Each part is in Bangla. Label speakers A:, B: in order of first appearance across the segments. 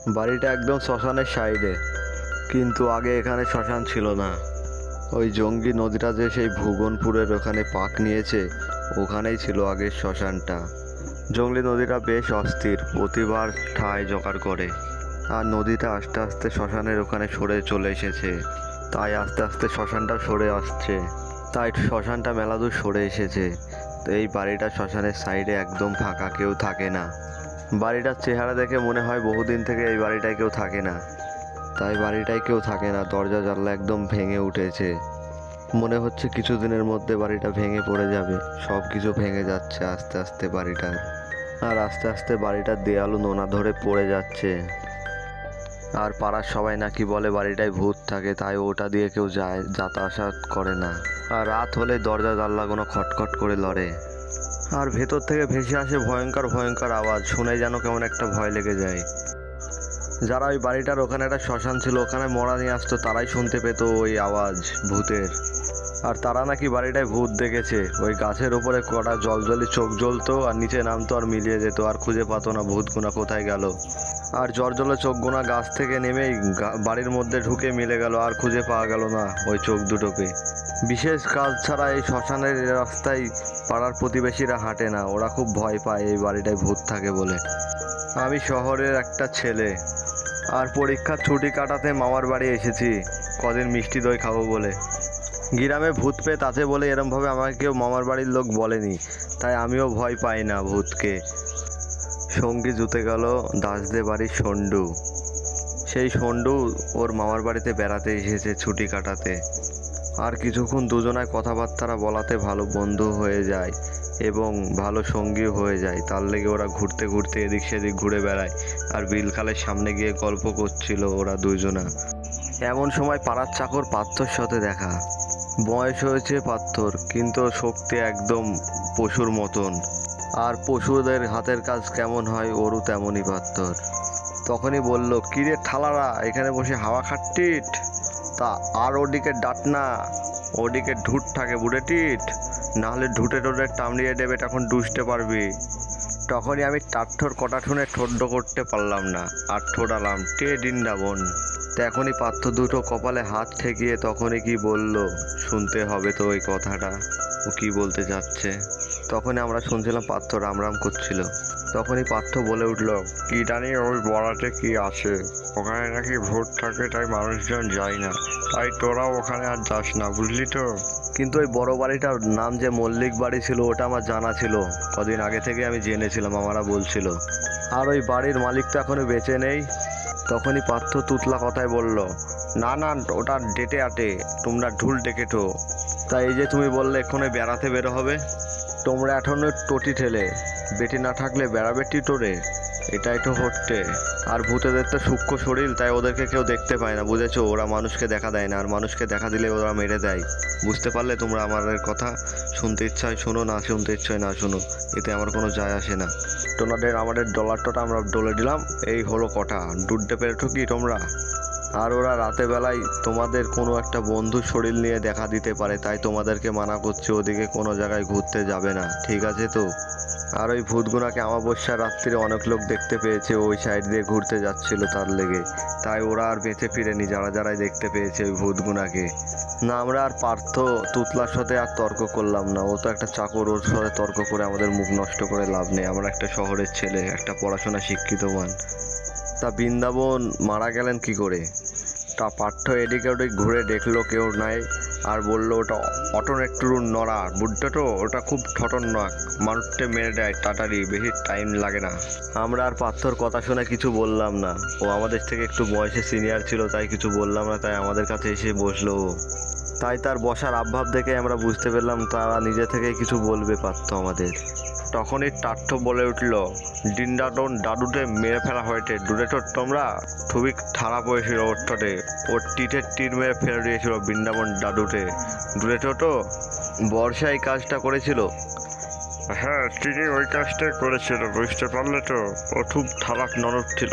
A: বাড়িটা একদম শ্মশানের সাইডে, কিন্তু আগে এখানে শ্মশান ছিল না। ওই জঙ্গি নদীটা যে সেই ভুবনপুরের ওখানে পাক নিয়েছে, ওখানেই ছিল আগের শ্মশানটা। জঙ্গলি নদীটা বেশ অস্থির, প্রতিবার ঠাঁই জোগাড় করে। আর নদীটা আস্তে আস্তে শ্মশানের ওখানে সরে চলে এসেছে, তাই আস্তে আস্তে শ্মশানটা সরে আসছে। তাই শ্মশানটা মেলাদূর সরে এসেছে। তো এই বাড়িটা শ্মশানের সাইডে একদম ফাঁকা, কেউ থাকে না। বাড়িটার চেহারা দেখে মনে হয় বহুদিন থেকে এই বাড়িটায় কেউ থাকে না। তাই বাড়িটায় কেউ থাকে না, দরজা জানলা একদম ভেঙে উঠেছে। মনে হচ্ছে কিছুদিনের মধ্যে বাড়িটা ভেঙে পড়ে যাবে। সব কিছু ভেঙে যাচ্ছে আস্তে আস্তে বাড়িটার। আর আস্তে আস্তে বাড়িটার দেয়ালও নোনা ধরে পড়ে যাচ্ছে। আর পাড়ার সবাই নাকি বলে বাড়িটায় ভূত থাকে, তাই ওটা দিয়ে কেউ যাতায়াত করে না। আর রাত হলে দরজা জানলাগুলো খটখট করে লড়ে। আর ভেতর থেকে ভেসে আসে ভয়ঙ্কর ভয়ঙ্কর আওয়াজ, শুনে যেন কেমন একটা ভয় লেগে যায়। যারা ওই বাড়িটার ওখানে একটা শ্মশান ছিল, ওখানে মরা নিয়ে আসতো, তারাই শুনতে পেত ওই আওয়াজ ভূতের। আর তারা নাকি বাড়িটায় ভূত দেখেছে। ওই গাছের ওপরে কটা জলজলি চোখ জ্বলতো, আর নিচে নামতো আর মিলিয়ে যেত, আর খুঁজে পাতো না ভূতগুনা কোথায় গেল। আর জলজলে চোখগুনা গাছ থেকে নেমেই বাড়ির মধ্যে ঢুকে মিলে গেল, আর খুঁজে পাওয়া গেল না ওই চোখ দুটোকে। বিশেষ কাজ ছাড়া এই শ্মশানের রাস্তায় পাড়ার প্রতিবেশীরা হাঁটে না, ওরা খুব ভয় পায় এই বাড়িটায় ভূত থাকে বলে। আমি শহরের একটা ছেলে, আর পরীক্ষার ছুটি কাটাতে মামার বাড়ি এসেছি কদিন মিষ্টি দই খাবো বলে। গ্রামে ভূত পেত আছে বলে এরমভাবে আমাকে কেউ মামার বাড়ির লোক বলেনি, তাই আমিও ভয় পাই না ভূতকে। সঙ্গী জুতে গেল দাসদের বাড়ির সন্ডু। সেই সন্ডু ওর মামার বাড়িতে বেড়াতে এসেছে ছুটি কাটাতে। আর কিছুক্ষণ দুজনায় কথাবার্তা বলাতে ভালো বন্ধু হয়ে যায় এবং ভালো সঙ্গীও হয়ে যায়। তার লেগে ওরা ঘুরতে ঘুরতে এদিক সেদিক ঘুরে বেড়ায়। আর বিলখালের সামনে গিয়ে গল্প করছিল ওরা দুজনা। এমন সময় পাড়ার চাকর পার্থর সাথে দেখা। বয়স হয়েছে পার্থর, কিন্তু শক্তি একদম পশুর মতন। আর পশুদের হাতের কাজ কেমন হয়, ওরও তেমনই পার্থর। তখনই বলল, কিরে ঠালারা, এখানে বসে হাওয়া খাট্টিট? তা আর ওদিকে ডাট না, ওদিকে ঢুট থাকে বুড়ে টিট, নাহলে ঢুটে টোটে টামড়িয়ে দেবে, তখন ডুসতে পারবি। তখনই আমি টাঠোর কটা শুনে ঠোড্ড করতে পারলাম না, আর ঠোঁটালাম টে ডিন্ডাবন। তখনই পার্থ দুটো কপালে হাত ঠেকিয়ে তখনই কি বলল, শুনতে হবে তো ওই কথাটা ও কি বলতে যাচ্ছে। তখনই আমরা শুনছিলাম পার্থ রাম রাম করছিল। তখনই পার্থ বলে উঠল, কি জানি ওই বড়াতে কি আছে, ওখানে নাকি ভূত থাকে, তাই মানুষজন যায় না, তাই তোরাও ওখানে আর যাস না, বুঝলি তো। কিন্তু ওই বড় বাড়িটার নাম যে মল্লিক বাড়ি ছিল, ওটা আমার জানা ছিল, কদিন আগে থেকে আমি জেনেছিলাম, আমারা বলছিল। আর ওই বাড়ির মালিক তো এখনো বেঁচে নেই। তখনই পার্থ তুতলা কথায় বলল, না না, ওটা ডেটে আটে, তোমরা ঢুল ডেকেটো। তাই এই যে তুমি বললে এক্ষণে বেড়াতে বেরো হবে, তোমরা এখনো টটি ঠেলে, বেটি না থাকলে বেড়াবে টিটোরে, এটাই তো হচ্ছে। আর ভূতেদের তো সূক্ষ্ম শরীর, তাই ওদেরকে কেউ দেখতে পায় না, বুঝেছো। ওরা মানুষকে দেখা দেয় না, আর মানুষকে দেখা দিলে ওরা মেরে দেয়। বুঝতে পারলে তোমরা আমাদের কথা? শুনতে ইচ্ছা হয় শোনো, না শুনতে ইচ্ছা হয় না শোনো, এতে আমার কোনো যায় আসে না। তোমাদের আমাদের ডলারটা আমরা ডলে দিলাম, এই হলো কথা, ডুডতে পেরেছো কি তোমরা? আর ওরা রাতে বেলায় তোমাদের কোনো একটা বন্ধুর শরীর নিয়ে দেখা দিতে পারে, তাই তোমাদেরকে মানা করছে ওদিকে কোনো জায়গায় ঘুরতে যাবে না, ঠিক আছে তো? আর ওই ভূতগুনাকে অমাবস্যার রাত্রিরে অনেক লোক দেখতে পেয়েছে, ওই সাইড দিয়ে ঘুরতে যাচ্ছিল তার লেগে, তাই ওরা আর বেঁচে ফিরেনি যারাই দেখতে পেয়েছে ওই ভূতগুনাকে। না, আমরা আর পার্থ তুতলার সাথে আর তর্ক করলাম না, ও তো একটা চাকর, ওর সাথে তর্ক করে আমাদের মুখ নষ্ট করে লাভ নেই। আমরা একটা শহরের ছেলে, একটা পড়াশোনা শিক্ষিত মান। তা বৃন্দাবন মারা গেলেন কি করে? তা পার্থ এদিকে ওদিক ঘুরে দেখলো কেউ নাই, আর বললো, ওটা অটন একটু নড়া বুঝতে তো, ওটা খুব খতরনাক, মানুষকে মেরে দেয় তাড়াতাড়ি, বেশি টাইম লাগে না। আমরা আর পার্থর কথা শুনে কিছু বললাম না, ও আমাদের থেকে একটু বয়সে সিনিয়র ছিল, তাই কিছু বললাম না, তাই আমাদের কাছে এসে বসলো ও। তাই তার বসার আবভাব দেখে আমরা বুঝতে পারলাম তারা নিজে থেকেই কিছু বলবে পার্থ আমাদের। তখনই টার্থ বলে উঠল, ডিন্ডাডন দাদুতে মেরে ফেলা হয়েছে, দূরে তো তোমরা খুবই খারাপ হয়েছিল ওরটাতে, ওর টিটের টিট মেরে ফেলে দিয়েছিল বৃন্দাবন দাদুতে, দূরে তো বর্ষা এই কাজটা করেছিল। হ্যাঁ, ঠিকই ওই কাজটাই করেছিল, বুঝতে পারলে তো, ও খুব খারাপ নরক ছিল,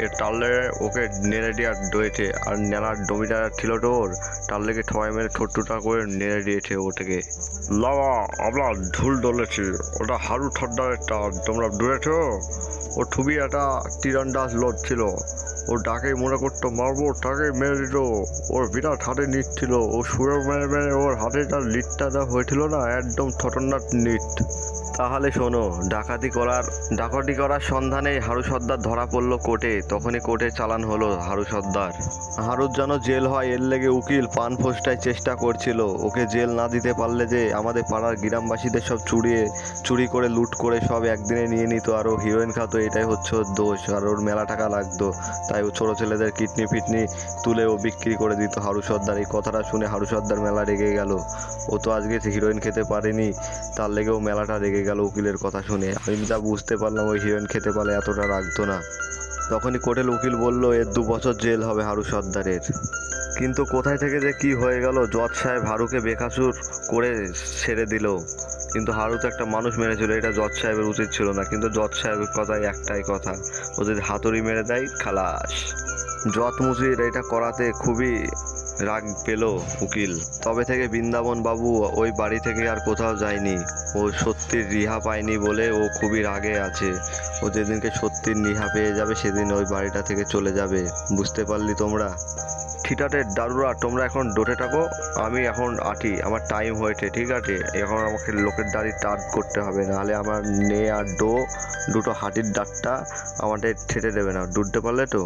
A: এ টাললে ওকে নেড়ে দেওয়ার ডয়েছে আর নেড়ার ডমিটা ছিল তো ওর তার লেগে ঠয় মেরে ঠোঁটটা করে নেড়ে দিয়েছে ওটাকে। লাবা আমরা ঢুল ডলেছি, ওটা হারু ঠড্ডারের টাল, তোমরা ডুয়েছ। ও খুবই একটা তীরন্দাজ লোক ছিল, ও ডাকে মনে করতো মারবো তাকে মেরে দিত। ওর বিরাট হাতে নিট ছিল, ও শুয়ে মেরে মেরে ওর হাতে তার লিটটা যা হয়েছিল না, একদম খতরনাক নিট। তাহলে শোনো, ডাকাতি করার সন্ধানে হারু সর্দার ধরা পড়লো কোর্টে। তখনই কোর্টে চালান হলো হারু সর্দার। হারুর যেন জেল হয় এর লেগে উকিল পান ফোস্টায় চেষ্টা করছিল। ওকে জেল না দিতে পারলে যে আমাদের পাড়ার গ্রামবাসীদের সব চুরি করে লুট করে সব একদিনে নিয়ে নিত, আর ও হিরোইন খাতো, এটাই হচ্ছে ওর দোষ। আর ওর মেলা টাকা লাগতো, তাই ও ছোটো ছেলেদের কিডনি ফিটনি তুলে ও বিক্রি করে দিত হারু সর্দার। এই কথাটা শুনে হারু সর্দার মেলা রেগে গেল। ও তো আজকে হিরোইন খেতে পারেনি, তার লেগেও মেলাটা রেগে গেল উকিলের কথা শুনে। আমি যা বুঝতে পারলাম ওই হিরোইন খেতে পারলে এতটা রাখতো না। তখনই কোর্টের উকিল বলল এর 2 বছর জেল হবে হারু সর্দারের। কিন্তু কোথায় থেকে যে কি হয়ে গেল, জজ সাহেব হারুকে বেকাসুর করে ছেড়ে দিল। কিন্তু হারু তো একটা মানুষ মেরেছিল, এটা জজ সাহেবের উচিত ছিল না। কিন্তু জজ সাহেবের কথাই একটাই কথা, ও যদি হাতুড়ি মেরে দেয় খালাস। জজ মুজির এটা করাতে খুবই রাগ পেল উকিল। তবে থেকে বৃন্দাবন বাবু ওই বাড়ি থেকে আর কোথাও যায়নি। ও সত্যির রিহা পায়নি বলে ও খুবই রাগে আছে। ও যেদিনকে সত্যির রিহা পেয়ে যাবে সেদিন ওই বাড়িটা থেকে চলে যাবে। বুঝতে পারলি তোমরা? ঠিকাটে দারুরা, তোমরা এখন ডোটে থাকো, আমি এখন আটি, আমার টাইম হয়েছে, ঠিক আছে? এখন আমাকে লোকের দাড়ি টাট করতে হবে, নাহলে আমার নে আর ডো দুটো হাতির দাঁতটা আমাদের ঠেটে দেবে না। ডুডতে পারলে তো?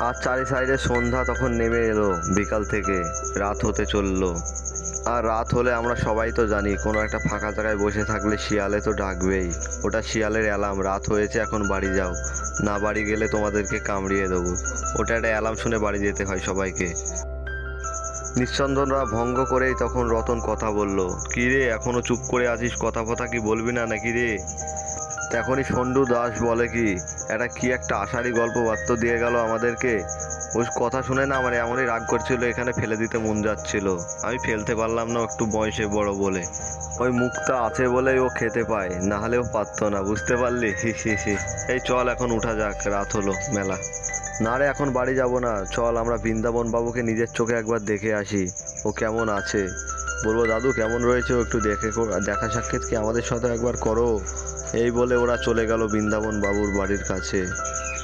A: আর চারি সাইডে সন্ধ্যা তখন নেমে এলো, বিকাল থেকে রাত হতে চললো। আর রাত হলে আমরা সবাই তো জানি কোনো একটা ফাঁকা জায়গায় বসে থাকলে শিয়ালে তো ডাকবেই। ওটা শিয়ালের অ্যালার্ম, রাত হয়েছে এখন বাড়ি যাও, না বাড়ি গেলে তোমাদেরকে কামড়িয়ে দেবো। ওটা একটা অ্যালার্ম শুনে বাড়ি যেতে হয় সবাইকে। নিঃসন্দেহরা ভঙ্গ করেই তখন রতন কথা বলল, কী রে এখনো চুপ করে আছিস, কথা কি বলবি না নাকি রে? তখনই সন্ডু দাস বলে কি একটা আষাঢ়ি গল্প বার্তা দিয়ে গেল আমাদেরকে। ওই কথা শুনে না আমার এমনই রাগ করছিল, এখানে ফেলে দিতে মন যাচ্ছিল। আমি ফেলতে পারলাম না, একটু বয়সে বড় বলে। ওই মুখটা আছে বলেই ও খেতে পায়, না হলেও পারতো না, বুঝতে পারলি? হি হি হি। এই চল এখন উঠা যাক, রাত হলো মেলা। না রে এখন বাড়ি যাব না, চল আমরা বৃন্দাবন বাবুকে নিজের চোখে একবার দেখে আসি, ও কেমন আছে। বলবো দাদু কেমন রয়েছে, ও একটু দেখা সাক্ষাৎ কি আমাদের সাথে একবার করো। এই বলে ওরা চলে গেল বৃন্দাবন বাবুর বাড়ির কাছে।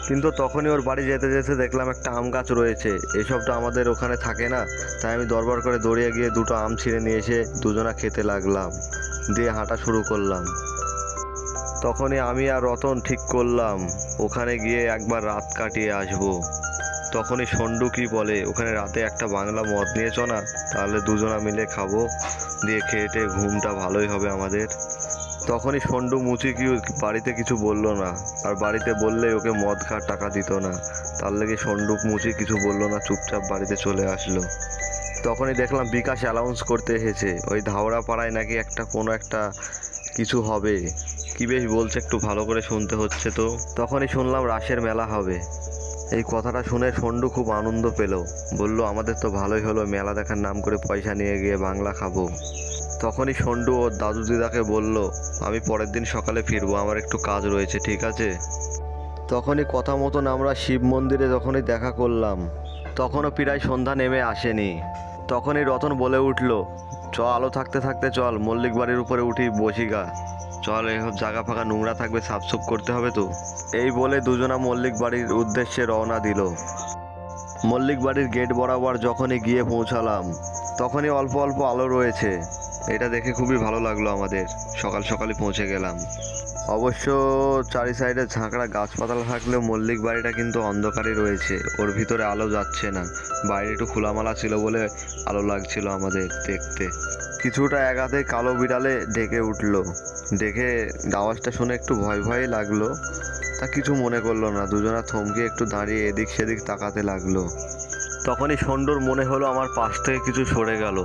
A: কিন্তু তখনই ওর বাড়ি যেতে যেতে দেখলাম একটা আম গাছ রয়েছে। এসবটা আমাদের ওখানে থাকে না, তাই আমি দরবার করে দৌড়িয়ে গিয়ে দুটো আম ছিঁড়ে নিয়ে এসে দুজনা খেতে লাগলাম, দিয়ে হাঁটা শুরু করলাম। তখনই আমি আর রতন ঠিক করলাম ওখানে গিয়ে একবার রাত কাটিয়ে আসবো। তখনই সন্ডু কি বলে, ওখানে রাতে একটা বাংলা মদ নিয়েছ না, তাহলে দুজনা মিলে খাবো, দিয়ে খেয়ে ঘুমটা ভালোই হবে আমাদের। তখনই সন্ডু মুচি কি বাড়িতে কিছু বলল না, আর বাড়িতে বললে ওকে মদ খাওয়ার টাকা দিত না, তার লেগে সন্ডু মুচি কিছু বলল না, চুপচাপ বাড়িতে চলে আসলো। তখনই দেখলাম বিকাশ অ্যানাউন্স করতে এসেছে ওই ধাওড়া পাড়ায় নাকি কোনো একটা কিছু হবে। কি বেশ বলছে, একটু ভালো করে শুনতে হচ্ছে তো। তখনই শুনলাম রাসের মেলা হবে। এই কথাটা শুনে সন্ডু খুব আনন্দ পেল, বলল আমাদের তো ভালোই হলো, মেলা দেখার নাম করে পয়সা নিয়ে গিয়ে বাংলা খাবো। তখনই সন্ডু ওর দাদু দিদাকে বলল আমি পরের দিন সকালে ফিরবো, আমার একটু কাজ রয়েছে, ঠিক আছে? তখনই কথা মতন আমরা শিব মন্দিরে যখনই দেখা করলাম, তখনও প্রায় সন্ধ্যা নেমে আসেনি। তখনই রতন বলে উঠল, আলো থাকতে থাকতে চল মল্লিক বাড়ির উপরে উঠি বসিগা, চল এইসব জায়গা ফাঁকা নোংরা থাকবে, সাফসুফ করতে হবে তো। এই বলে দুজনা মল্লিক বাড়ির উদ্দেশ্যে রওনা দিল। মল্লিক বাড়ির গেট বরাবর যখনই গিয়ে পৌঁছালাম, তখনই অল্প অল্প আলো রয়েছে। এটা দেখে খুবই ভালো লাগলো আমাদের। সকাল সকালই পৌঁছে গেলাম। অবশ্য চারি সাইডে ঝাঁকড়া গাছপালা থাকলেও মল্লিক বাড়িটা কিন্তু অন্ধকারই রয়েছে, ওর ভিতরে আলো যাচ্ছে না। বাইরে একটু খোলামেলা ছিল বলে আলো লাগছিল আমাদের দেখতে। কিছুটা এগাতে কালো বিড়ালে ডেকে উঠল, দেখে আওয়াজটা শুনে একটু ভয় ভয়ই লাগলো, তা কিছু মনে করলো না। দুজনা থমকে একটু দাঁড়িয়ে এদিক সেদিক তাকাতে লাগলো। তখনই সন্ডুর মনে হলো আমার পাশ থেকে কিছু সরে গেল।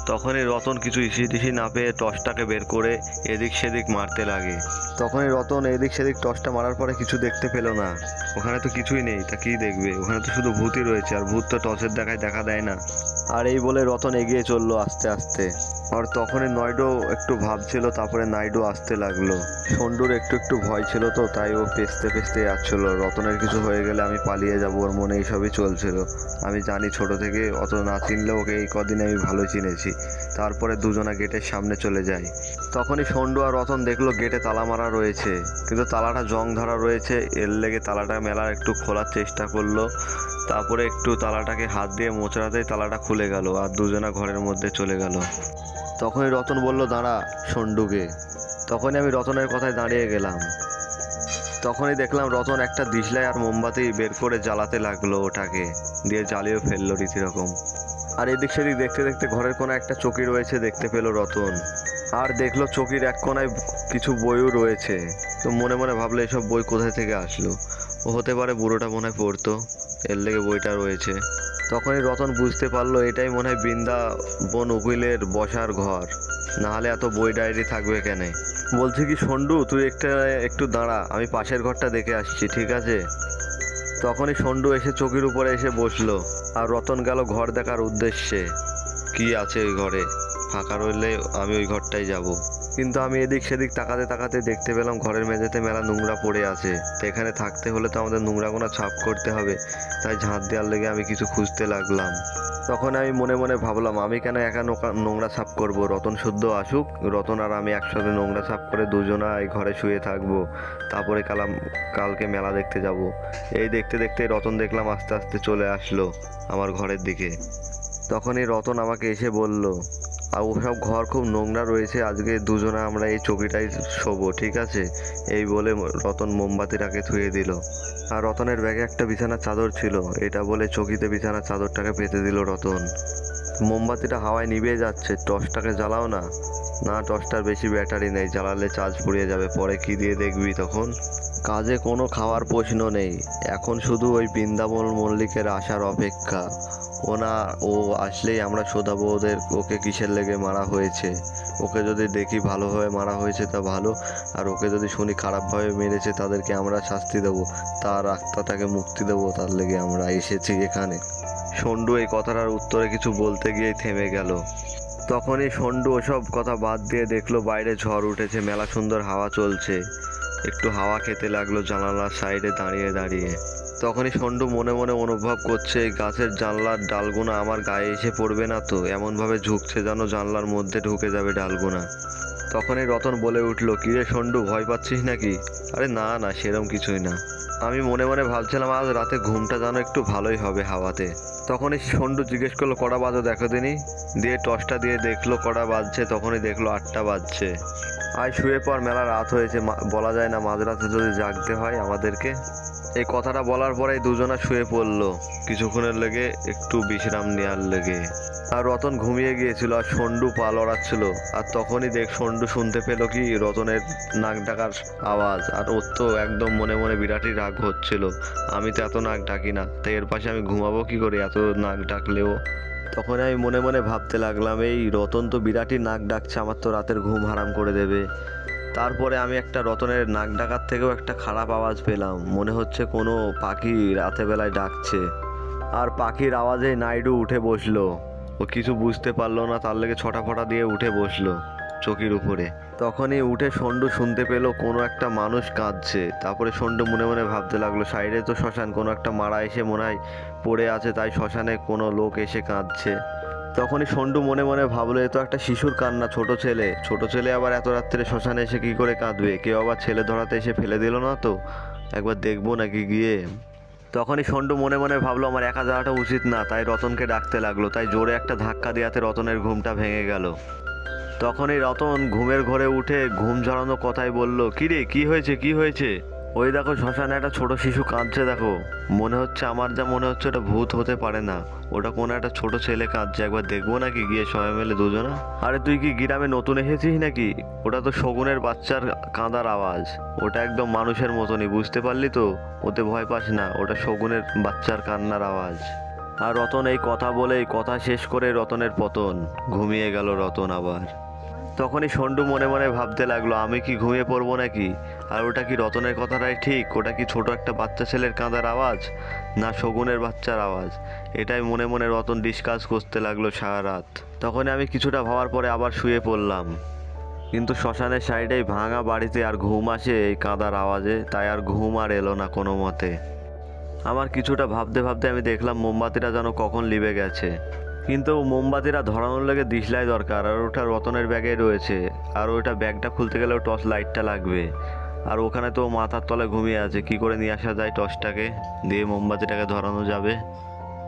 A: তখনই রতন কিছু ইসি না পেয়ে টর্চটাকে বের করে এদিক সেদিক মারতে লাগে। তখনই রতন এদিক সেদিক টর্চটা মারার পরে কিছু দেখতে পেল না। ওখানে তো কিছুই নেই, তা কী দেখবে, ওখানে তো শুধু ভূতই রয়েছে, আর ভূত তো টর্চের দেখায় দেখা দেয় না। আর এই বলে রতন এগিয়ে চললো আস্তে আস্তে। আর তখনই নয়ডো একটু ভাবছিল, তারপরে নাইডু আসতে লাগলো। সন্ডুর একটু একটু ভয় ছিল তো, তাই ও পেছতে পেছতে যাচ্ছিল। রতনের কিছু হয়ে গেলে আমি পালিয়ে যাব, ওর মনে এইসবই চলছিল। আমি জানি ছোট থেকে অত না চিনলেও ওকে এই কদিনে আমি ভালো চিনেছি। তারপরে দুজনা গেটের সামনে চলে যায়। তখনই সন্ডু আর রতন দেখলো গেটে তালা মারা রয়েছে, কিন্তু তালাটা জং ধরা রয়েছে। এর লেগে তালাটা মেলার একটু খোলার চেষ্টা করলো। তারপরে একটু তালাটাকে হাত দিয়ে মোচড়াতেই তালাটা খুলে গেল, আর দুজনা ঘরের মধ্যে চলে গেল। তখনই রতন বলল, দাঁড়া সন্ডুকে। তখনই আমি রতনের কথায় দাঁড়িয়ে গেলাম। তখনই দেখলাম রতন একটা দিশলাই আর মোমবাতি বের করে জ্বালাতে লাগলো, ওটাকে দিয়ে জ্বালিয়েও ফেললো রীতিরকম। আর এদিক সেদিক দেখতে দেখতে ঘরের কোণে একটা চৌকি রয়েছে দেখতে পেল রতন। আর দেখলো চৌকির এক কোণায় কিছু বইও রয়েছে। তো মনে মনে ভাবলো এসব বই কোথায় থেকে আসলো। ও হতে পারে বুড়োটা মনে হয় পড়তো, এর লেগে বইটা রয়েছে। তখনই রতন বুঝতে পারলো এটাই মনে হয় বৃন্দাবন উকিলের বসার ঘর, নাহলে এত বই ডায়েরি থাকবে কেন। বলছি কি সন্ডু, তুই একটু দাঁড়া, আমি পাশের ঘরটা দেখে আসছি, ঠিক আছে? তখনই সন্ডু এসে চৌকির উপরে এসে বসলো, আর রতন গেল ঘর দেখার উদ্দেশ্যে। কি আছে ওই ঘরে, ফাঁকা রইলে আমি ওই ঘরটাই যাব। কিন্তু আমি এদিক সেদিক তাকাতে তাকাতে দেখতে পেলাম ঘরের মেঝেতে মেলা নোংরা পড়ে আছে। তো এখানে থাকতে হলে তো আমাদের নোংরাগুলো সাফ করতে হবে, তাই ঝাঁট দেওয়ার লেগে আমি কিছু খুঁজতে লাগলাম। তখন আমি মনে মনে ভাবলাম আমি কেন একা নোংরা সাফ করব, রতন শুদ্ধ আসুক, রতন আর আমি একসাথে নোংরা সাফ করে দুজনা এই ঘরে শুয়ে থাকবো। তারপরে কালকে মেলা দেখতে যাব। এই দেখতে দেখতে রতন দেখলাম আস্তে আস্তে চলে আসলো আমার ঘরের দিকে। তখনই রতন আমাকে এসে বলল, আর ওসব ঘর খুব নোংরা রয়েছে, আজকে দুজনে আমরা এই চৌকিটাই শোবো, ঠিক আছে? এই বলে রতন মোমবাতিটাকে ধুয়ে দিল। আর রতনের ব্যাগে একটা বিছানার চাদর ছিল, এটা বলে চৌকিতে বিছানার চাদরটাকে পেতে দিল রতন। মোমবাতিটা হাওয়ায় নিভে যাচ্ছে, টর্চটাকে জ্বালাও না। না, টর্চটার বেশি ব্যাটারি নেই, জ্বালালে চার্জ ফুরিয়ে যাবে, পরে কি দিয়ে দেখবি তখন। কাজে কোনো খাওয়ার প্রশ্ন নেই, এখন শুধু ওই বৃন্দাবন মল্লিকের আসার অপেক্ষা। ও আসলেই আমরা শোধাবো ওকে কিসের লেগে মারা হয়েছে। ওকে যদি দেখি ভালোভাবে মারা হয়েছে তা ভালো, আর ওকে যদি শুনি খারাপভাবে মেরেছে তাদেরকে আমরা শাস্তি দেবো, তার আত্মাটাকে মুক্তি দেবো, তার লেগে আমরা এসেছি এখানে। সন্ডু এই কথাটার উত্তরে কিছু বলতে গিয়েই থেমে গেল। তখনই সন্ডু ওসব কথা বাদ দিয়ে দেখলো বাইরে ঝড় উঠেছে, মেলা সুন্দর হাওয়া চলছে। একটু হাওয়া খেতে লাগলো জানালার সাইডে দাঁড়িয়ে দাঁড়িয়ে। তখনই সন্ডু মনে মনে অনুভব করছে এই গাছের জানলার ডালগুনা আমার গায়ে এসে পড়বে না তো, এমনভাবে ঝুঁকছে যেন জানলার মধ্যে ঢুকে যাবে ডালগুনা। তখনই রতন বলে উঠলো, কিরে সন্ডু, ভয় পাচ্ছিস নাকি? আরে না না, সেরম কিছুই না। আমি মনে মনে ভাবছিলাম আজ রাতে ঘুমটা যেন একটু ভালোই হবে হাওয়াতে। তখনই সন্ডু জিজ্ঞেস করলো, কটা বাজো দেখো দিনই। দিয়ে টর্চটা দিয়ে দেখলো কটা বাজছে, তখনই দেখলো 8টা বাজছে। আয় শুয়ে পর, মেলা রাত হয়েছে, বলা যায় না মাঝরাতে যদি জাগতে হয় আমাদেরকে। এই কথাটা বলার পরেই দুজনা শুয়ে পড়লো কিছুক্ষণের লেগে, একটু বিশ্রাম নেওয়ার লেগে। আর রতন ঘুমিয়ে গিয়েছিল, আর সন্ডু পা লড়াচ্ছিল। আর তখনই সন্ডু শুনতে পেল কি রতনের নাক ডাকার আওয়াজ। আর ওর তো একদম মনে মনে বিরাটই রাগ হচ্ছিল, আমি তো এত নাক ডাকি না, তাই এর পাশে আমি ঘুমাবো কি করে এত নাক ডাকলেও। তখন আমি মনে মনে ভাবতে লাগলাম, এই রতন তো বিরাটই নাক ডাকছে, আমার তো রাতের ঘুম হারাম করে দেবে। তারপরে আমি একটা রতনের নাক ডাকার থেকেও একটা খারাপ আওয়াজ পেলাম, মনে হচ্ছে কোনো পাখি রাতে বেলায় ডাকছে। আর পাখির আওয়াজে নাইডু উঠে বসলো। ও কিছু বুঝতে পারলো না, তার লেগে ছটাফটা দিয়ে উঠে বসলো চৌকির উপরে। তখনই উঠে সন্ডু শুনতে পেলো কোনো একটা মানুষ কাঁদছে। তারপরে সন্ডু মনে মনে ভাবতে লাগলো, সাইডে তো শ্মশান, কোনো একটা মারা এসে মনে হয় পড়ে আছে, তাই শ্মশানে কোনো লোক এসে কাঁদছে। তখনই সন্ডু মনে মনে ভাবলো, এ তো একটা শিশুর কান্না, ছোট ছেলে আবার এত রাত্রে শ্মশানে এসে কি করে কাঁদবে, কেউ আবার ছেলে ধরাতে এসে ফেলে দিল না তো, একবার দেখবো নাকি গিয়ে। তখনই সন্ডু মনে মনে ভাবলো আমার একা যাওয়াটা উচিত না, তাই রতনকে ডাকতে লাগলো। তাই জোরে একটা ধাক্কা দেওয়াতে রতনের ঘুমটা ভেঙে গেল। তখনই রতন ঘুমের ঘরে উঠে ঘুম ঝরানো কথাই বলল, কিরে কি হয়েছে? ওই দেখো শ্মশানে একটা ছোট শিশু কাঁদছে, দেখো। মনে হচ্ছে, আমার যা মনে হচ্ছে ওটা ভূত হতে পারে না, ওটা কোনো একটা ছোট ছেলে কাঁদছে, একবার দেখবো নাকি গিয়ে সবাই মিলে দুজনা। আরে তুই কি গ্রামে নতুন এসেছিস নাকি? ওটা তো শগুনের বাচ্চার কাঁদার আওয়াজ, ওটা একদম মানুষের মতনই, বুঝতে পারলি তো? ওতে ভয় পাস না, ওটা শগুনের বাচ্চার কান্নার আওয়াজ। আর রতন এই কথা বলেই কথা শেষ করে রতনের পতন, ঘুমিয়ে গেল রতন আবার। তখনই সন্ডু মনে মনে ভাবতে লাগলো, আমি কি ঘুমিয়ে পড়বো নাকি? আর ওটা কি রতনের কথাটাই ঠিক? ওটা কি ছোট একটা বাচ্চা ছেলের কাঁদার আওয়াজ, না শগুনের বাচ্চার আওয়াজ? এটাই মনে মনে রতন ডিসকাস করতে লাগলো সারা রাত। তখন আমি কিছুটা ভাবার পরে আবার শুয়ে পড়লাম। কিন্তু শ্মশানের সাইডেই ভাঙা বাড়িতে আর ঘুম আসে এই কাঁদার আওয়াজে, তাই আর ঘুম আর এলো না কোনো মতে। আমার কিছুটা ভাবতে ভাবতে আমি দেখলাম মোমবাতিটা যেন কখন লিভে গেছে। কিন্তু মোমবাতিটা ধরানোর লেগে দিশলাই দরকার, আর ওটা রতনের ব্যাগে রয়েছে, আর ওইটা ব্যাগটা খুলতে গেলেও টর্চ লাইটটা লাগবে। আর ওখানে তো মাথার তলে ঘুমিয়ে আছে, কি করে নিয়ে আসা যায় টর্চটাকে, দিয়ে মোমবাতিটাকে ধরানো যাবে?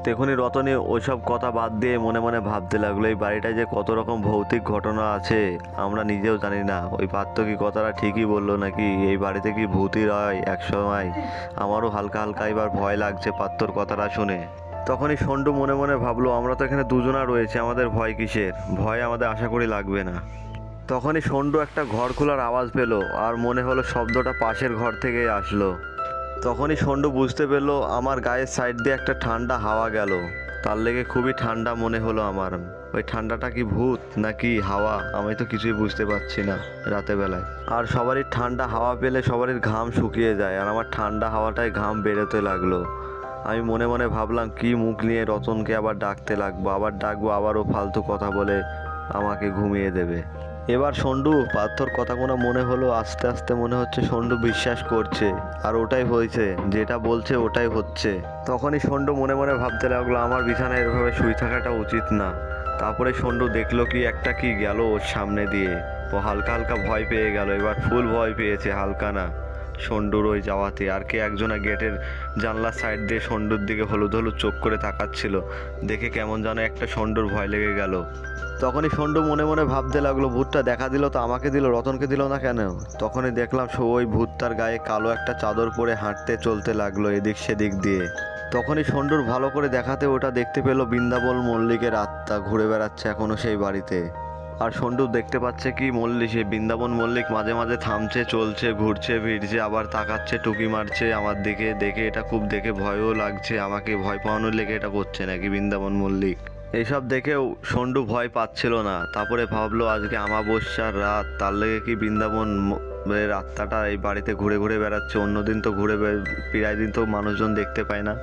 A: তখনই রতনী ওইসব কথা বাদ দিয়ে মনে মনে ভাবতে লাগলো এই বাড়িটায় যে কত রকম ভৌতিক ঘটনা আছে আমরা নিজেও জানি না। ওই পাত্র কি কথাটা ঠিকই বললো নাকি? এই বাড়িতে কি ভূতই রয় এক সময়? আমারও হালকা হালকা এবার ভয় লাগছে পাত্রর কথাটা শুনে। তখনই সন্টু মনে মনে ভাবলো আমরা তো এখানে দুজনা রয়েছে, আমাদের ভয় কিসের? ভয় আমাদের আশা করি লাগবে না। তখনই সন্টু একটা ঘর খোলার আওয়াজ পেল, আর মনে হলো শব্দটা পাশের ঘর থেকেই আসলো। তখনই সন্টু বুঝতে পেরেলো আমার গায়ের সাইড দিয়ে একটা ঠান্ডা হাওয়া গেল, তার লেগে খুবই ঠান্ডা মনে হলো আমার। ওই ঠান্ডাটা কি ভূত নাকি হাওয়া, আমি তো কিছুই বুঝতে পারছি না রাতে বেলায়। আর সবারই ঠান্ডা হাওয়া পেলে সবারই ঘাম শুকিয়ে যায়, আর আমার ঠান্ডা হাওয়াটায় ঘাম বেরোতে লাগলো। আমি মনে মনে ভাবলাম কি মুখ নিয়ে রতনকে আবার ডাকতে লাগবো, আবার ডাকবো, আবারও ফালতু কথা বলে আমাকে ঘুমিয়ে দেবে। এবার সন্টু পাথর কথাগুলো মনে হলো, আস্তে আস্তে মনে হচ্ছে সন্টু বিশ্বাস করছে, আর ওটাই হয়েছে, যেটা বলছে ওটাই হচ্ছে। তখনই সন্টু মনে মনে ভাবতে লাগলো আমার বিছানায় এভাবে শুয়ে থাকাটা উচিত না। তারপরে সন্টু দেখলো কি একটা কি গেল ওর সামনে দিয়ে, ও হালকা হালকা ভয় পেয়ে গেল, এবার ফুল ভয় পেয়েছে, হালকা না। সন্টুর ওই যাওয়াতে আর কে একজনা গেটের জানলার সাইড দিয়ে সন্টুর দিকে হলুদ হলুদ চোখ করে তাকাচ্ছিল, দেখে কেমন যেন একটা সন্টুর ভয় লেগে গেল। তখনই সন্টু মনে মনে ভাবতে লাগলো ভূতটা দেখা দিল তো আমাকে দিল, রতনকে দিল না কেন? তখনই দেখলাম ওই ভূতটার গায়ে কালো একটা চাদর পরে হাঁটতে চলতে লাগলো এদিক সেদিক দিয়ে। তখনই সন্টুর ভালো করে দেখাতে ওটা দেখতে পেল বৃন্দাবন মল্লিকের আত্মা ঘুরে বেড়াচ্ছে এখনো সেই বাড়িতে। আর সন্টু দেখতে পাচ্ছে কি সে বৃন্দাবন মল্লিক মাঝে মাঝে থামছে, চলছে, ঘুরছে, ফিরছে, আবার তাকাচ্ছে, টুকি মারছে আমার দিকে। দেখে এটা খুব দেখে ভয়ও লাগছে, আমাকে ভয় পাওয়ানোর লেগে এটা করছে নাকি বৃন্দাবন মল্লিক। এইসব দেখেও সন্টু ভয় পাচ্ছিল না। তারপরে ভাবলো আজকে আমাবস্যার রাত, তার লেগে কি বৃন্দাবন আত্মাটা এই বাড়িতে ঘুরে ঘুরে বেড়াচ্ছে। অন্যদিন তো প্রায় দিন তো মানুষজন দেখতে পায় না,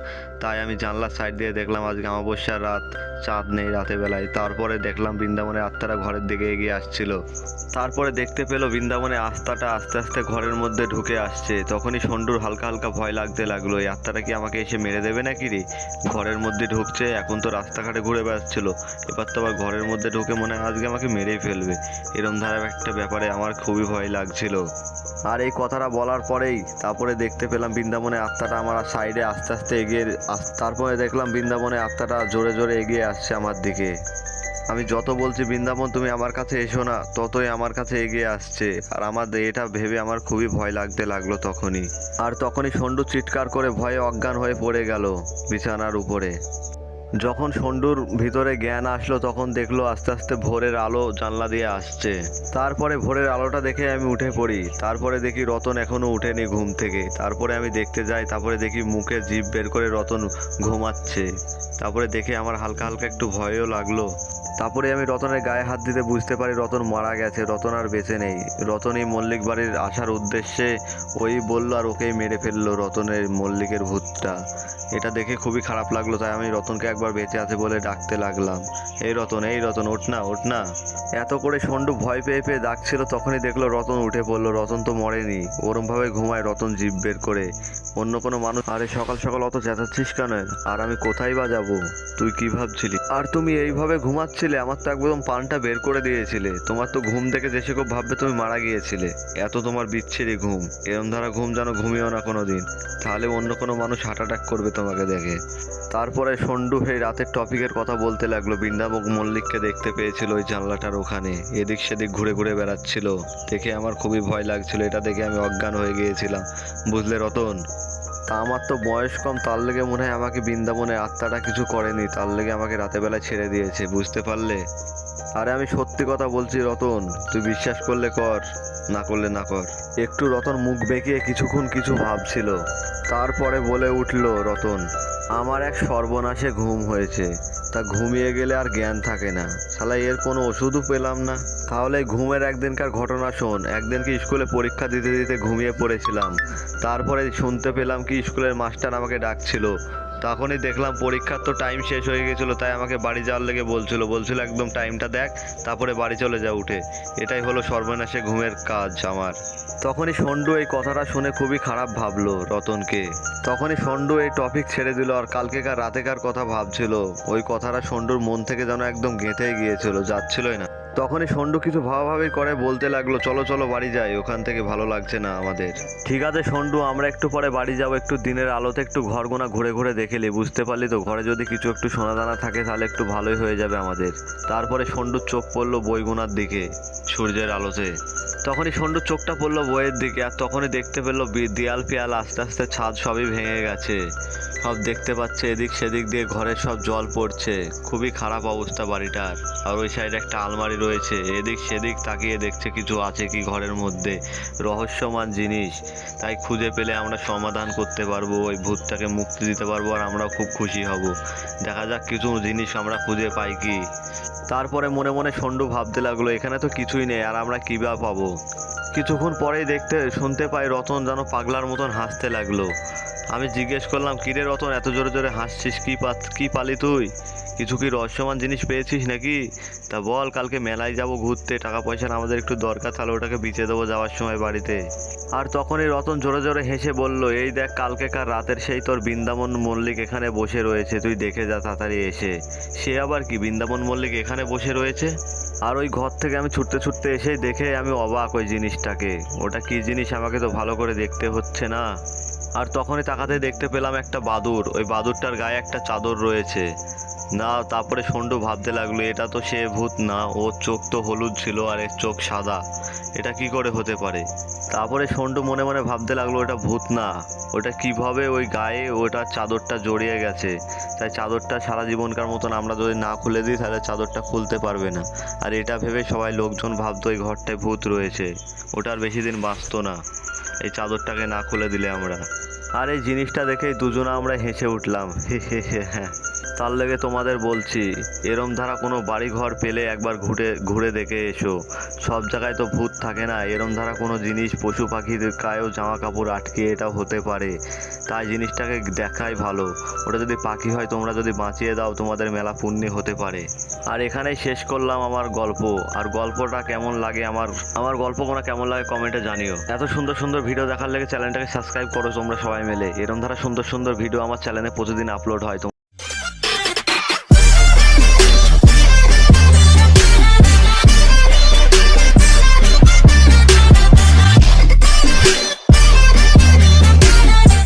A: তাই আমি জানলার সাইড দিয়ে দেখলাম আজকে আমাবস্যার রাত, চাঁদ নেই রাতে বেলায়। তারপরে দেখলাম বৃন্দাবনের আত্মাটা ঘরের দিকে এগিয়ে আসছিল। তারপরে দেখতে পেলো বৃন্দাবনের আত্মাটা আস্তে আস্তে ঘরের মধ্যে ঢুকে আসছে। তখনই সন্টুর হালকা হালকা ভয় লাগতে লাগলো, এই আত্মাটা কি আমাকে এসে মেরে দেবে নাকি রে? ঘরের মধ্যে ঢুকছে, এখন তো রাস্তাঘাটে ঘুরে বেড়াচ্ছিল, এবার তো আবার ঘরের মধ্যে ঢুকে মনে হয় আজকে আমাকে মেরেই ফেলবে। এরম ধারা একটা ব্যাপারে আমার খুবই ভয় লাগছিল। আর এই কথাটা বলার পরেই তারপরে দেখতে পেলাম বৃন্দাবনের আত্মাটা আমার সাইডে আস্তে আস্তে এগিয়ে তারপরে দেখলাম বৃন্দাবনের আত্মাটা জোরে জোরে এগিয়ে আসছে আমার দিকে। আমি যত বলছি বৃন্দাবন তুমি আমার কাছে এসো না, ততই আমার কাছে এগিয়ে আসছে। আর আমার এটা ভেবে আমার খুবই ভয় লাগতে লাগলো তখনই। আর তখনই সন্টু চিৎকার করে ভয়ে অজ্ঞান হয়ে পড়ে গেল বিছানার উপরে। যখন সন্টুর ভিতরে জ্ঞান আসলো তখন দেখলো আস্তে আস্তে ভোরের আলো জানলা দিয়ে আসছে। তারপরে ভোরের আলোটা দেখে আমি উঠে পড়ি। তারপরে দেখি রতন এখনো উঠেনি ঘুম থেকে। তারপরে আমি দেখতে যাই, তারপরে দেখি মুখে জিভ বের করে রতন ঘুমাচ্ছে। তারপরে দেখে আমার হালকা হালকা একটু ভয়ও লাগলো। তারপরে আমি রতনের গায়ে হাত দিতে বুঝতে পারি রতন মারা গেছে, রতন আর বেঁচে নেই। রতনই মল্লিক বাড়ির আসার উদ্দেশ্যে ওই বললো আর ওকেই মেরে ফেললো রতনের মল্লিকের ভূতটা। এটা দেখে খুবই খারাপ লাগলো, তাই আমি রতনকে একবার বেঁচে আছে বলে ডাকতে লাগলাম, এই রতন, এই রতন, ওঠ না, ওঠ না। এত করে সন্টু ভয় পেয়ে পেয়ে ডাকছিল, তখনই দেখলো রতন উঠে পড়লো। রতন তো মরেনি, ওরমভাবে ঘুমায় রতন জিভ বের করে। অন্য কোনো মানুষ, আরে সকাল সকাল অত চেঁচাচ্ছিস কেন? আর আমি কোথায় বা যাবো? তুই কি ভাবছিলি? আর তুমি এইভাবে ঘুমাচ্ছিলে, আমার তো একদম পানটা বের করে দিয়েছিলে। তোমার তো ঘুম দেখে যে সে খুব ভাববে তুমি মারা গিয়েছিলে। এত তোমার বিচ্ছিরি ঘুম, এরম ধারা ঘুম যেন ঘুমিও না কোনো দিন, তাহলে অন্য কোনো মানুষ হার্ট অ্যাটাক করবে তোমাকে দেখে। তারপরে সন্টু এই রাতের টপিকের কথা বলতে লাগলো। বৃন্দাবন মল্লিককে দেখতে পেয়েছিল ওই জানলাটার ওখানে, এদিক সেদিক ঘুরে ঘুরে বেড়াচ্ছিল। দেখে আমার খুবই ভয় লাগছিল, এটা দেখে আমি অজ্ঞান হয়ে গিয়েছিলাম, বুঝলে রতন? তা আমার তো বয়স কম, তার লেগে মনে হয় আমাকে বৃন্দাবনের আত্মাটা কিছু করেনি, তার লেগে আমাকে রাতের বেলায় ছেড়ে দিয়েছে, বুঝতে পারলে? আরে আমি সত্যি কথা বলছি রতন, তুই বিশ্বাস করলে কর, না করলে না কর। একটু রতন মুখ বেঁকিয়ে কিছুক্ষণ কিছু ভাবছিল। তারপরে বলে উঠল রতন, আমার এক সর্বনাশে ঘুম হয়েছে, তা ঘুমিয়ে গেলে আর জ্ঞান থাকে না, শালা এর কোনো ওষুধও পেলাম না। তাহলে ঘুমের একদিনকার ঘটনা শোন। একদিন কি স্কুলে পরীক্ষা দিতে দিতে ঘুমিয়ে পড়েছিলাম, তারপরে শুনতে পেলাম কি স্কুলের মাস্টার আমাকে ডাকছিল। তখনই দেখলাম পরীক্ষার তো টাইম শেষ হয়ে গেছিলো, তাই আমাকে বাড়ি যাওয়ার লেগে বলছিল একদম টাইমটা দেখ, তারপরে বাড়ি চলে যা উঠে। এটাই হলো সর্বনাশে ঘুমের কাজ আমার। তখনই সন্ডু এই কথাটা শুনে খুবই খারাপ ভাবলো রতনকে। তখনই সন্ডু এই টপিক ছেড়ে দিল আর কালকেকার রাতেকার কথা ভাবছিল। ওই কথাটা সন্ডুর মন থেকে যেন একদম গেঁথেই গিয়েছিল, যাচ্ছিলই না। তখনই সন্ডু কিছু ভাবাভাবি করে বলতে লাগলো, চলো চলো বাড়ি যাই, ওখান থেকে ভালো লাগছে না আমাদের। ঠিক আছে সন্ডু, আমরা একটু পরে বাড়ি যাবো, একটু দিনের আলোতে একটু ঘরগোনা ঘুরে ঘুরে দেখেলি, বুঝতে পারলি তো, ঘরে যদি কিছু একটু সোনা দানা থাকে তাহলে একটু ভালোই হয়ে যাবে আমাদের। তারপরে সন্ডুর চোখ পড়লো বইগুনার দিকে সূর্যের আলোতে। তখনই সন্ডুর চোখটা পড়লো বইয়ের দিকে, আর তখনই দেখতে পেলো দেয়াল ফিয়াল আস্তে আস্তে ছাদ সবই ভেঙে গেছে, সব দেখতে পাচ্ছে। এদিক সেদিক দিয়ে ঘরের সব জল পড়ছে, খুবই খারাপ অবস্থা বাড়িটার। আর ওই সাইডে একটা আলমারি রয়েছে, এদিক সেদিক তাকিয়ে দেখছে কিছু আছে কি ঘরের মধ্যে, রহস্যমান জিনিস। তাই খুঁজে পেলে আমরা সমাধান করতে পারবো, ওই ভূতটাকে মুক্তি দিতে পারবো, আর আমরাও খুব খুশি হব। দেখা যাক কিছু জিনিস আমরা খুঁজে পাই কি। তারপরে মনে মনে সন্ডু ভাবতে লাগলো, এখানে তো কিছুই নেই, আর আমরা কী বা পাবো। কিছুক্ষণ পরেই শুনতে পাই রতন যেন পাগলার মতন হাসতে লাগলো। আমি জিজ্ঞেস করলাম, কিরে রতন এত জোরে জোরে হাসছিস, কি পালি তুই? কিছু কি রহস্যমান জিনিস পেয়েছিস নাকি? তা বল, কালকে মেলায় যাব ঘুরতে, টাকা পয়সার আমাদের একটু দরকার, তাহলে ওটাকে বিচে দেবো যাওয়ার সময় বাড়িতে। আর তখনই রতন জোরে জোরে হেসে বলল, এই দেখ কালকেকার রাতের সেই তোর বৃন্দাবন মল্লিক এখানে বসে রয়েছে, তুই দেখে যা তাড়াতাড়ি এসে। সে আবার কি, বৃন্দাবন মল্লিক এখানে বসে রয়েছে? আর ওই ঘর থেকে আমি ছুটতে ছুটতে এসেই দেখে আমি অবাক ওই জিনিসটাকে। ওটা কি জিনিস আমাকে তো ভালো করে দেখতে হচ্ছে না। আর তখনই তাকাতে দেখতে পেলাম একটা বাদুড়, ওই বাদুড়টার গায়ে একটা চাদর রয়েছে না। তারপরে সন্ডু ভাবতে লাগলো, এটা তো সে ভূত না, ওর চোখ তো হলুদ ছিল আর এর চোখ সাদা, এটা কি করে হতে পারে? তারপরে সন্ডু মনে মনে ভাবতে লাগলো, ওটা ভূত না, ওটা কিভাবে ওই গায়ে ওটা চাদরটা জড়িয়ে গেছে। তাই চাদরটা সারা জীবনকার মতন আমরা যদি না খুলে দিই তাহলে চাদরটা খুলতে পারবে না। আর এটা ভেবে সবাই লোকজন ভাবতো এই ঘরটায় ভূত রয়েছে, ওটার বেশি দিন বাঁচতো না এই চাদরটাকে না খুলে দিলে আমরা। আর এই জিনিসটা দেখেই দুজনে আমরা হেসে উঠলাম, হ্যাঁ। তার লেগে তোমাদের বলছি, এরম ধারা কোনো বাড়ি ঘর পেলে একবার ঘুরে দেখে এসো। সব জায়গায় তো ভূত থাকে না, এরম ধারা কোনো জিনিস পশু পাখির গায়েও জামা কাপড় আটকে এটাও হতে পারে। তাই জিনিসটাকে দেখাই ভালো। ওটা যদি পাখি হয় তোমরা যদি বাঁচিয়ে দাও তোমাদের মেলা পুণ্য হতে পারে। আর এখানেই শেষ করলাম আমার গল্প। আর গল্পটা কেমন লাগে, আমার গল্পগুলো কেমন লাগে কমেন্টে জানিও। এত সুন্দর সুন্দর ভিডিও দেখার লেগে চ্যানেলটাকে সাবস্ক্রাইব করো তোমরা সবাই মিলে। এরম ধারা সুন্দর সুন্দর ভিডিও আমার চ্যানেলে প্রতিদিন আপলোড হয়।